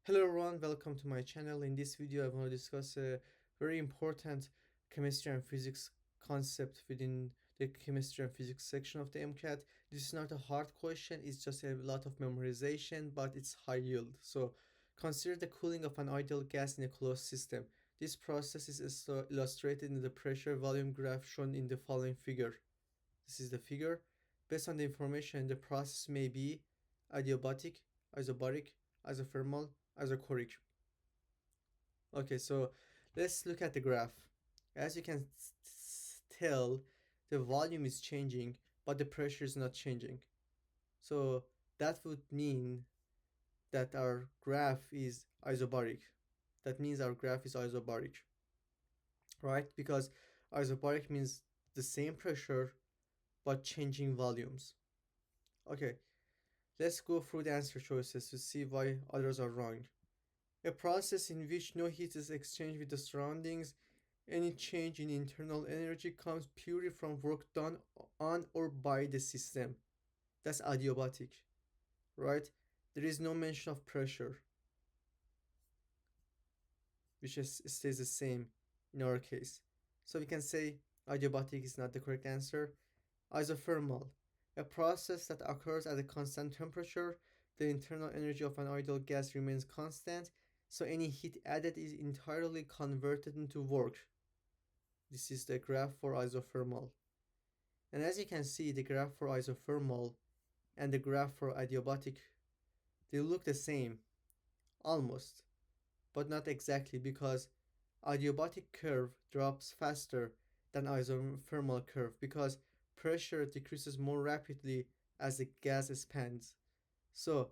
Hello everyone, welcome to my channel. In this video, I want to discuss a very important chemistry and physics concept within the chemistry and physics section of the MCAT. This is not a hard question, it's just a lot of memorization, but it's high yield. So consider the cooling of an ideal gas in a closed system. This process is illustrated in the pressure volume graph shown in the following figure. This is the figure. Based on the information, the process may be adiabatic, isobaric, isothermal, isochoric. Okay, so let's look at the graph. As you can tell, the volume is changing, but the pressure is not changing. So that would mean that our graph is isobaric. That means our graph is isobaric, right? Because isobaric means the same pressure but changing volumes. Okay, let's go through the answer choices to see why others are wrong. A process in which no heat is exchanged with the surroundings, any change in internal energy comes purely from work done on or by the system. That's adiabatic, right? There is no mention of pressure, which stays the same in our case. So we can say adiabatic is not the correct answer. Isothermal, a process that occurs at a constant temperature, the internal energy of an ideal gas remains constant, so any heat added is entirely converted into work. This is the graph for isothermal. And as you can see, the graph for isothermal and the graph for adiabatic, they look the same, almost, but not exactly because adiabatic curve drops faster than isothermal curve because pressure decreases more rapidly as the gas expands. So,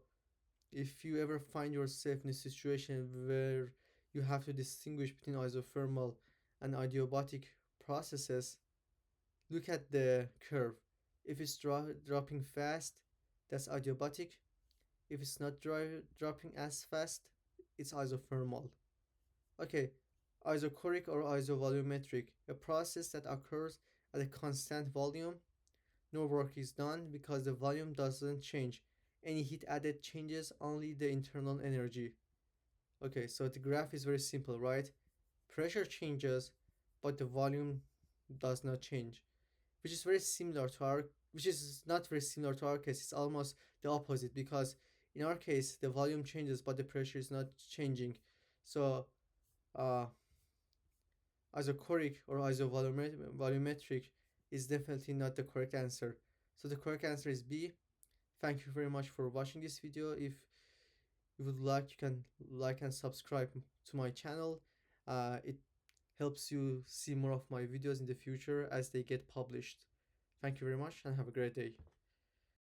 if you ever find yourself in a situation where you have to distinguish between isothermal and adiabatic processes, look at the curve. If it's dropping fast, that's adiabatic. If it's not dropping as fast, it's isothermal. Okay, isochoric or isovolumetric, a process that occurs at a constant volume. No work is done because the volume doesn't change. Any heat added changes only the internal energy. Okay, so the graph is very simple, right? Pressure changes, but the volume does not change, which is not very similar to our case. It's almost the opposite because in our case the volume changes, but the pressure is not changing. So uh, isochoric or isovolumetric is definitely not the correct answer. So the correct answer is B. Thank you very much for watching this video. If you would like, you can like and subscribe to my channel. It helps you see more of my videos in the future as they get published. Thank you very much and have a great day.